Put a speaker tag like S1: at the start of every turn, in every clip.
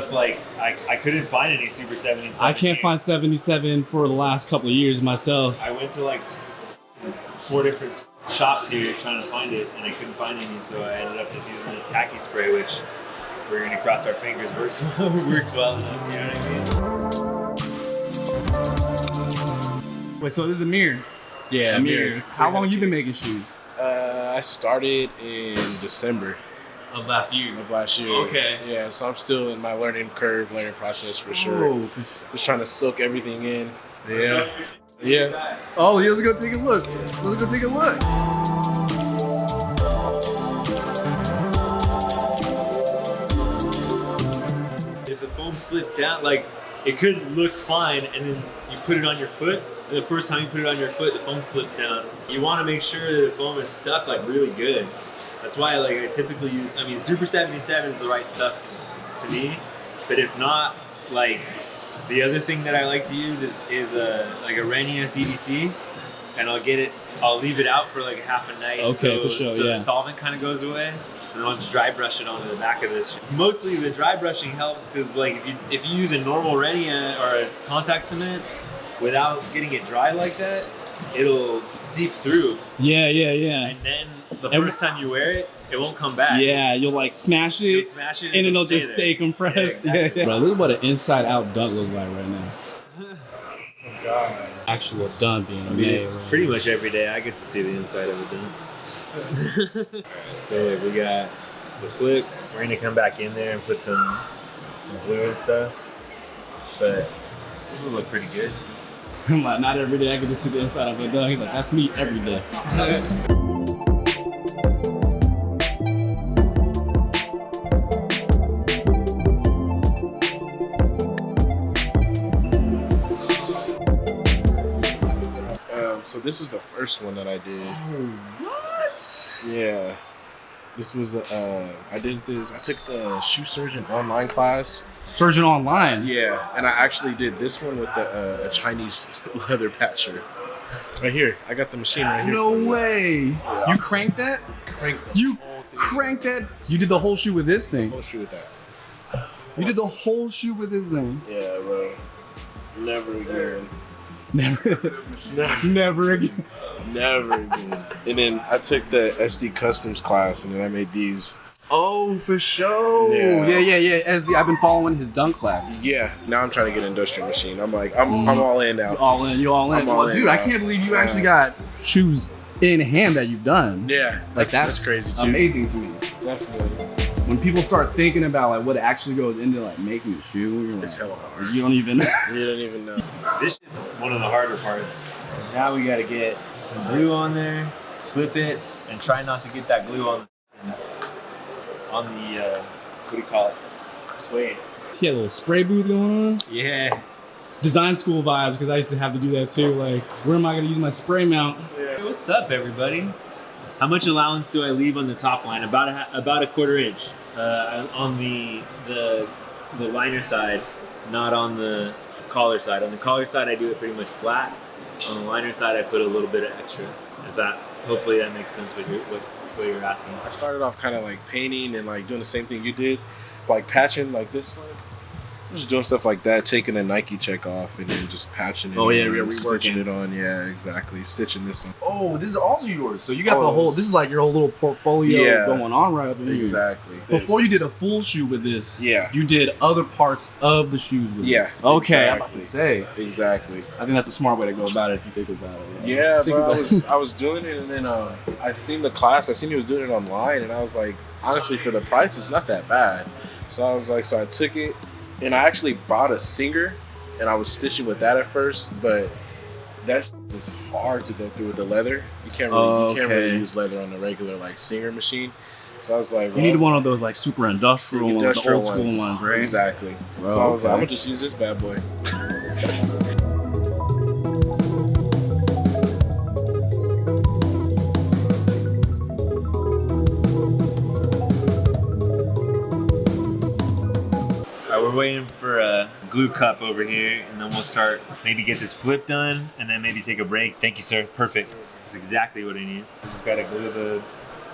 S1: stuff like I couldn't find any Super 77.
S2: I can't find 77 for the last couple of years myself.
S1: I went to like 4 different shops here trying to find it, and I couldn't find any, so I ended up just using this tacky spray, which we're gonna cross our fingers works well enough, you know what I mean?
S2: Wait, so this is Amir.
S3: Yeah,
S2: Amir. How long you been making shoes?
S3: I started in December
S2: Of last year. Okay.
S3: Yeah, so I'm still in my learning process for sure.
S2: Oh,
S3: Just trying to soak everything in. Yeah. Yeah.
S2: oh, yeah, let's go take a look. Let's go take a look.
S1: If the foam slips down, like it could look fine, and then you put it on your foot, and the first time you put it on your foot, the foam slips down. You want to make sure that the foam is stuck like really good. That's why like I typically use, I mean, Super 77 is the right stuff to me, but if not, like the other thing that I like to use is like a Renia CDC, and I'll leave it out for like half a night.
S2: Okay, for sure,
S1: so
S2: yeah.
S1: the solvent kind of goes away, and then I'll just dry brush it onto the back of this. Mostly the dry brushing helps because like if you use a normal Renia or a contact cement without getting it dry like that, it'll seep through.
S2: Yeah.
S1: And then the first time you wear it, it won't come back.
S2: Yeah, you'll like smash it,
S1: You'll smash it
S2: and it'll just
S1: there.
S2: stay compressed.
S1: Yeah, exactly.
S2: Bro, look what an inside out dunk looks like right now.
S3: Oh, God.
S2: Actual dunk being
S1: I mean,
S2: made.
S1: it's pretty much every day I get to see the inside of it then. Alright, so like, we got the flip. We're gonna come back in there and put some glue and stuff. But this will look pretty good.
S2: I'm like, not every day I get to see the inside of a dunk. He's like, that's me every day.
S3: So this was the first one that I did.
S2: Oh, what?
S3: Yeah. This was I took the shoe surgeon online class.
S2: Surgeon online?
S3: Yeah, and I actually did this one with a Chinese leather patcher. Right here. I got the machine right here.
S2: No
S3: for you.
S2: way.
S3: Yeah.
S2: You cranked that?
S3: Cranked the
S2: You
S3: whole thing.
S2: cranked that? You did the whole shoe with this thing?
S3: Whole shoe with that.
S2: You did the whole shoe with this thing?
S3: Yeah, bro. Never again.
S2: Never. Never again.
S3: Never again. And then I took the SD Customs class, and then I made these.
S2: Oh, for sure.
S3: Yeah.
S2: Yeah. SD, I've been following his dunk class.
S3: Yeah. Now I'm trying to get an industrial machine. I'm like, I'm all in now.
S2: You all in. You all in.
S3: I'm all
S2: Well,
S3: in
S2: dude, I
S3: now.
S2: can't believe you actually got shoes in hand that you've done.
S3: Yeah.
S2: Like
S3: that's crazy too.
S2: Amazing to me.
S3: Definitely.
S2: When people start thinking about like what actually goes into like making a shoe, you're
S3: It's
S2: like,
S3: hella hard.
S2: you don't even.
S3: You don't even know.
S1: This is one of the harder parts. Now we gotta get some glue on there, flip it, and try not to get that glue on the what do you call it? Suede.
S2: He had a little spray booth going on.
S1: Yeah.
S2: Design school vibes, because I used to have to do that too. Like, where am I gonna use my spray mount?
S1: Hey, what's up, everybody? How much allowance do I leave on the top line? About a 1/4 inch on the liner side, not on the collar side. On the collar side, I do it pretty much flat. On the liner side, I put a little bit of extra. Hopefully that makes sense what you're asking.
S3: I started off kind of like painting and like doing the same thing you did, like patching like this. Like, just doing stuff like that, taking a Nike check off and then just patching it.
S2: Oh, yeah,
S3: on,
S2: reworking.
S3: stitching it on. Yeah, exactly. Stitching this on.
S2: Oh, this is also yours. So you got the
S3: Oh.
S2: whole. This is like your whole little portfolio
S3: Yeah.
S2: going on right up in here.
S3: Exactly.
S2: Before you did a full shoe with this,
S3: Yeah.
S2: you did other parts of the shoes with
S3: Yeah,
S2: this. Okay, I'm about to
S3: exactly.
S2: say.
S3: Exactly.
S2: I think that's a smart way to go about it if you think about it.
S3: Yeah,
S2: Just think
S3: bro.
S2: about it.
S3: I was doing it, and then I seen the class. I seen he was doing it online, and I was like, honestly, for the price, it's not that bad. So I was like, so I took it, and I actually bought a Singer, and I was stitching with that at first, but it's hard to go through with the leather. You can't really use leather on a regular like Singer machine. So I was like,
S2: You need one of those like super industrial ones, the old school ones, right?
S3: Exactly.
S2: Bro,
S3: So I was like, I'm
S2: okay.
S3: gonna just use this bad boy.
S1: We're waiting for a glue cup over here, and then we'll start, maybe get this flip done, and then maybe take a break. Thank you, sir. Perfect. That's exactly what I need. I just gotta glue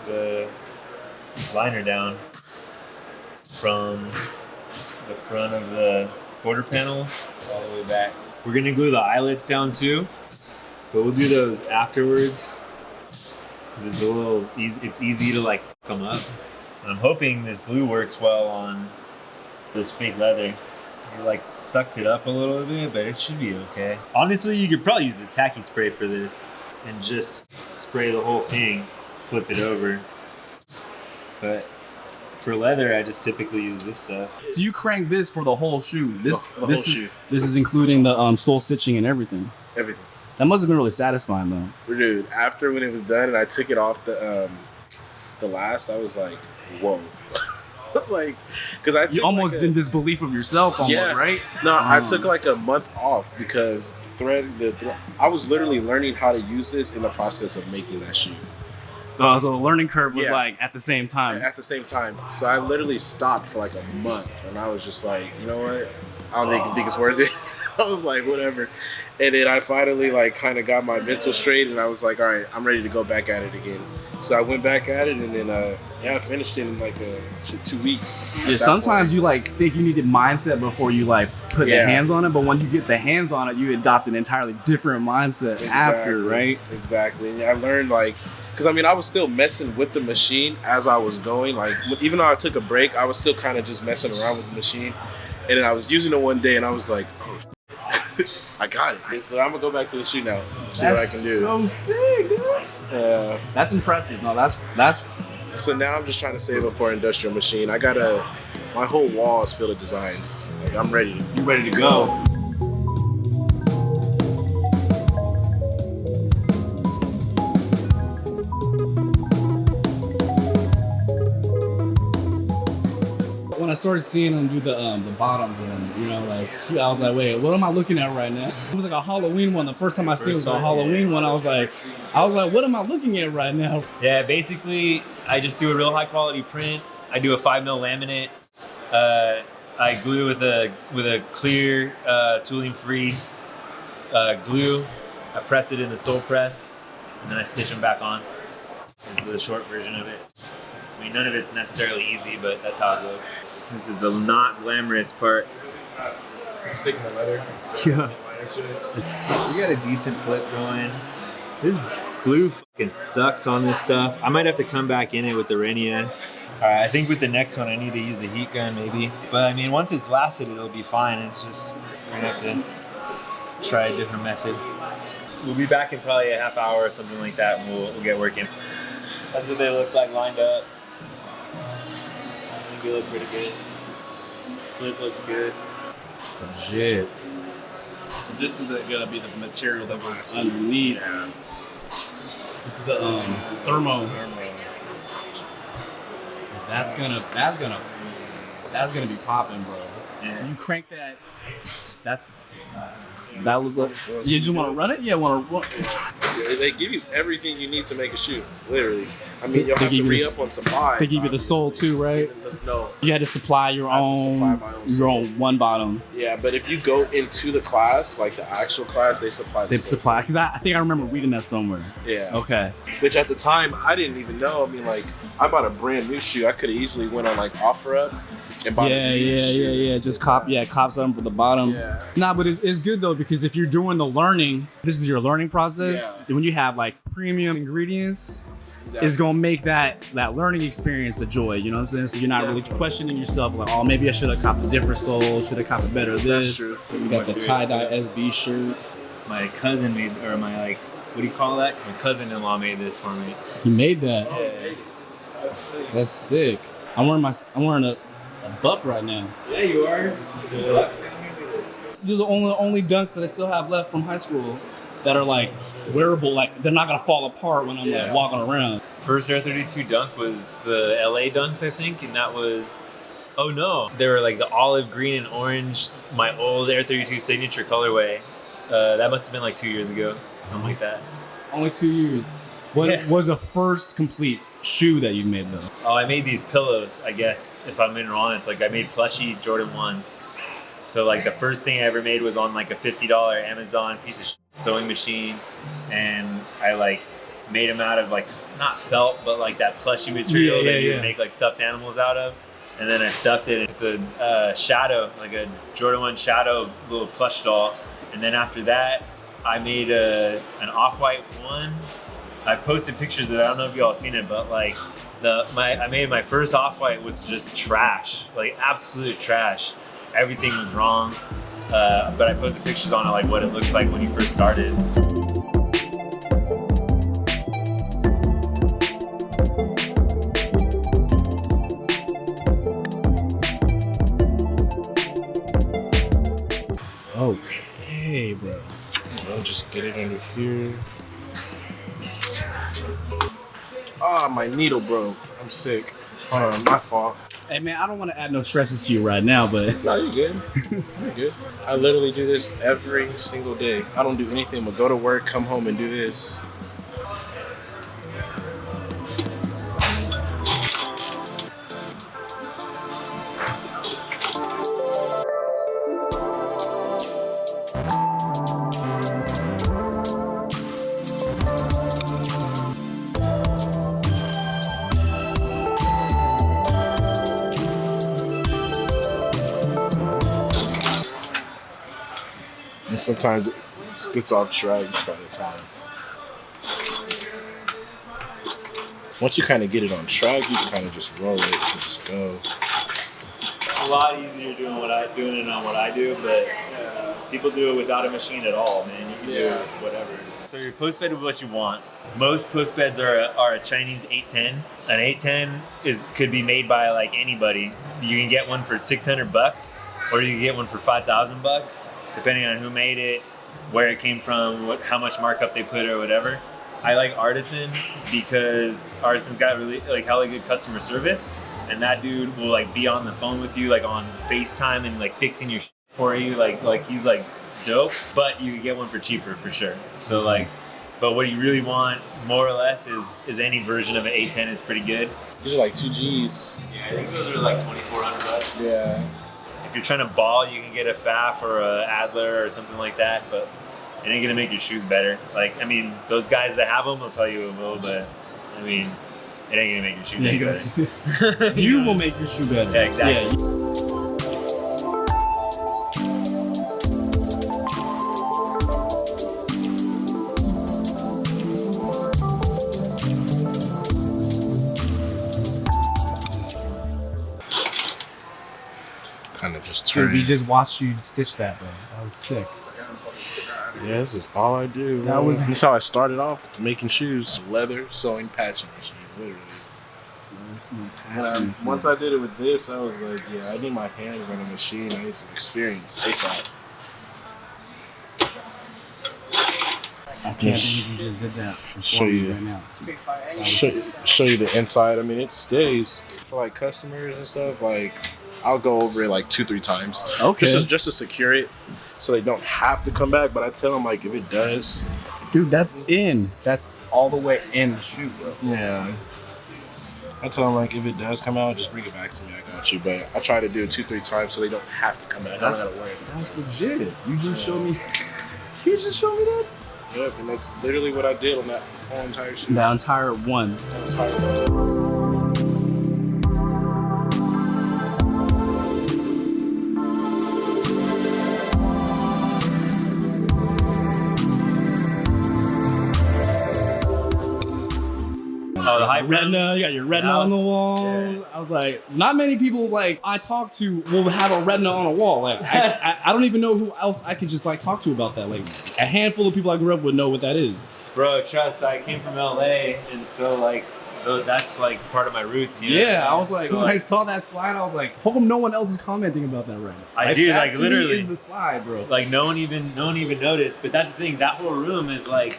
S1: the liner down from the front of the quarter panels all the way back. We're gonna glue the eyelets down too, but we'll do those afterwards. It's a little easy. It's easy to like come up. And I'm hoping this glue works well on this fake leather. It like sucks it up a little bit, but it should be okay. Honestly, you could probably use a tacky spray for this and just spray the whole thing, flip it over. But for leather, I just typically use this stuff.
S2: So you crank this for the whole shoe.
S3: The whole shoe.
S2: This is including the sole stitching and everything.
S3: Everything.
S2: That must have been really satisfying though.
S3: Dude, after when it was done and I took it off the last, I was like, whoa. Like, because I took
S2: you almost in disbelief of yourself, almost, right?
S3: No, I took like a month off because I was literally learning how to use this in the process of making that shoe.
S2: So the learning curve was like at the same time.
S3: At the same time. So I literally stopped for like a month and I was just like, you know what? I don't even think it's worth it. I was like, whatever. And then I finally like kind of got my mental straight and I was like, all right, I'm ready to go back at it again. So I went back at it and then I finished it in like 2 weeks.
S2: Yeah, sometimes you like think you needed mindset before you like put the hands on it, but once you get the hands on it, you adopt an entirely different mindset after, right?
S3: Exactly. And I learned like, because I mean, I was still messing with the machine as I was going. Like, even though I took a break, I was still kind of just messing around with the machine. And then I was using it one day and I was like, oh, I got it. And so I'm going to go back to the shoe now. See what I can do.
S2: So sick, dude. That's impressive. No, that's.
S3: So now I'm just trying to save up for an industrial machine. My whole wall is filled with designs. Like, I'm ready.
S2: You ready to go? When I started seeing them do the bottoms and like I was like, wait, what am I looking at right now? It was like a Halloween one. The first time I seen it was a Halloween one. I was like, what am I looking at right now?
S1: Yeah, basically I just do a real high quality print. I do a 5mm laminate. I glue with a clear tooling free glue. I press it in the sole press and then I stitch them back on. This is the short version of it. I mean, none of it's necessarily easy, but that's how it goes. This is the not glamorous part.
S3: Sticking the leather.
S1: Yeah. We got a decent flip going. This glue fucking sucks on this stuff. I might have to come back in it with the Renia. Alright, I think with the next one I need to use the heat gun maybe. But I mean, once it's lasted, it'll be fine. It's just, we're gonna have to try a different method. We'll be back in probably a half hour or something like that and we'll get working. That's what they look like lined up. I think they look pretty good. Flip looks good.
S2: Legit. So this is gonna be the material that goes underneath.
S3: Yeah.
S2: This is the thermo. Dude, that's gonna be popping, bro. Yeah. So you crank that. That was like, you just want to run it? Yeah, want to run.
S3: They give you everything you need to make a shoe, literally. I mean, you'll have to re-up on supply.
S2: They give you the sole too, right?
S3: No.
S2: You had to supply your own one bottom.
S3: Yeah, but if you go into the class, like the actual class, they supply the sole.
S2: Because I think I remember reading that somewhere.
S3: Yeah.
S2: Okay.
S3: Which at the time, I didn't even know. I mean, like, I bought a brand new shoe. I could have easily went on like OfferUp and bought a new shoe.
S2: Yeah. Just cop something for the bottom.
S3: Yeah.
S2: Nah, but it's good though, because if you're doing the learning, this is your learning process.
S3: Yeah.
S2: Then when you have like premium ingredients, it's gonna make that learning experience a joy. You know what I'm saying? So you're not really questioning yourself like, oh, maybe I should have copped a different sole, should have copped a better this.
S3: That's true.
S2: You got the tie-dye SB shirt.
S1: My cousin made, or my like, what do you call that? My cousin-in-law made this for me.
S2: He made that.
S1: Yeah.
S2: That's sick. I'm wearing a buck right now.
S1: Yeah, you are. It's a bucks down here.
S2: These are the only dunks that I still have left from high school that are like wearable, like they're not gonna fall apart when I'm like walking around.
S1: First Air 32 dunk was the LA dunks, I think, and that was, oh no, they were like the olive green and orange, my old Air 32 signature colorway. That must have been like 2 years ago, something like that.
S2: Only 2 years. What was the first complete shoe that you made though?
S1: Oh, I made these pillows, I guess, if I'm being honest. Like I made plushy Jordan 1s. So like the first thing I ever made was on like a $50 Amazon piece of sewing machine, and I like made them out of like not felt but like that plushy material that you would make like stuffed animals out of. and then I stuffed it. It's a shadow, like a Jordan 1 shadow little plush doll. And then after that, I made an off-white one. I posted pictures of it. I don't know if you all seen it, but like I made my first off-white was just trash, like absolute trash. Everything was wrong. But I posted pictures on it, like what it looks like when you first started.
S2: Okay, bro.
S3: I'll just get it under here. Ah, my needle broke. I'm sick. My fault.
S2: Hey man, I don't want to add no stresses to you right now, but
S3: No, you're good. You're good. I literally do this every single day. I don't do anything but go to work, come home, and do this. And sometimes it spits off drags by the time. Once you kind of get it on track, you can kind of just roll it and just go.
S1: A lot easier doing it on what I do, but people do it without a machine at all, man. You can do it whatever. So your post bed is what you want. Most post beds are a Chinese 810. An 810 could be made by like anybody. You can get one for $600, or you can get one for $5,000, depending on who made it, where it came from, how much markup they put, or whatever. I like Artisan because Artisan's got really like hella good customer service, and that dude will like be on the phone with you, like on FaceTime, and like fixing your shit for you, like he's like dope. But you can get one for cheaper for sure. So like, but what you really want, more or less, is any version of an 810 is pretty good.
S3: These are like 2 Gs.
S1: Yeah, I think those are like $2,400.
S3: Yeah.
S1: If you're trying to ball, you can get a Pfaff or a Adler or something like that, but it ain't gonna make your shoes better. Like, I mean, those guys that have them will tell you it will, but I mean, it ain't gonna make your shoes any better.
S2: you will make your shoe better.
S1: Yeah, exactly.
S2: Yeah.
S3: Kind of just
S2: Dude,
S3: turn.
S2: we just watched you stitch that, bro. That was sick.
S3: Yeah, this is all I do.
S2: That was-
S3: That's how I started off, making shoes. Leather sewing patching machine, literally. Once I did it with this, I was like, yeah, I need my hands on a machine. I need some experience. ASAP.
S2: I can't believe you just did that.
S3: Show you.
S2: right now.
S3: Show you the inside. I mean, it stays for like customers and stuff. Like, I'll go over it like 2-3 times.
S2: Okay.
S3: Just to secure it, so they don't have to come back. But I tell them like, if it does,
S2: Dude, that's in. That's all the way in the shoe, bro.
S3: yeah. I tell them like, if it does come out, just bring it back to me. I got you. But I try to do it 2-3 times so they don't have to come back. I don't gotta worry.
S2: That's legit. You just showed me. You just showed me that.
S3: Yep, and that's literally what I did on that whole entire shoe.
S2: The entire one.
S3: That entire one.
S1: Oh, the hype
S2: retina. You got your retina on the wall.
S1: Yeah.
S2: I was like, not many people like I talk to will have a retina on a wall. Like I don't even know who else I could just like talk to about that. Like a handful of people I grew up with know what that is.
S1: Bro, trust, I came from LA, and so like that's like part of my roots. You know?
S2: Yeah, I was like, when I saw that slide, I was like, how come no one else is commenting about that right now?
S1: I do,
S2: that
S1: like
S2: to me
S1: literally
S2: is the slide, bro.
S1: Like no one even noticed. But that's the thing. That whole room is like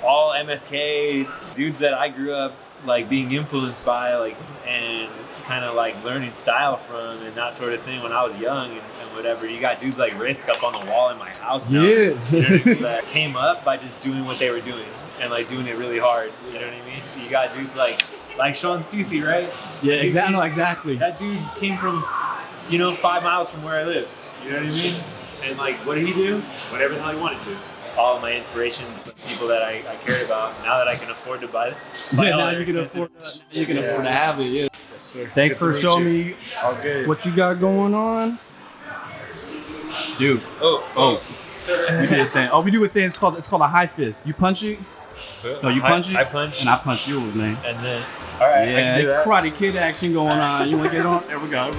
S1: all MSK dudes that I grew up like being influenced by, like, and kind of like learning style from, and that sort of thing when I was young and whatever. You got dudes like Risk up on the wall in my house now.
S2: Yeah.
S1: You know what I mean? That came up by just doing what they were doing and like doing it really hard. You know what I mean? You got dudes like Sean Stussy, right?
S2: Yeah, exactly. No, exactly.
S1: That dude came from, 5 miles from where I live. You know what I mean? And like, what did he do? Whatever the hell he wanted to. All of my inspirations, people that I cared about. Now that I can afford to buy it.
S2: Yeah, now you can afford to have it. Yeah.
S3: Yes, sir.
S2: Thanks
S3: Good to
S2: for
S3: meet
S2: showing
S3: you.
S2: me
S3: All good.
S2: what you got going on. Dude.
S1: Oh.
S2: We did a thing. Oh, we do a thing. It's called a high fist. You punch it. No, you punch it.
S1: I punch.
S2: And I punch yours, man.
S1: And then, all right, I
S2: Yeah,
S1: can do that.
S2: Karate Kid action going on. You want to get on? There we go.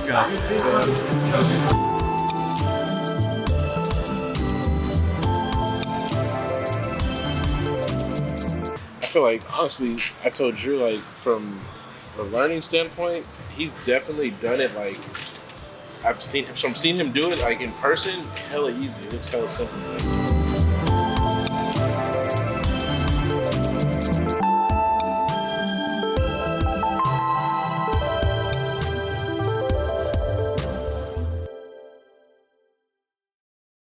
S3: I feel like, honestly, I told Dru, like, from the learning standpoint, he's definitely done it, like, I've seen him do it, like, in person, hella easy. It looks hella simple.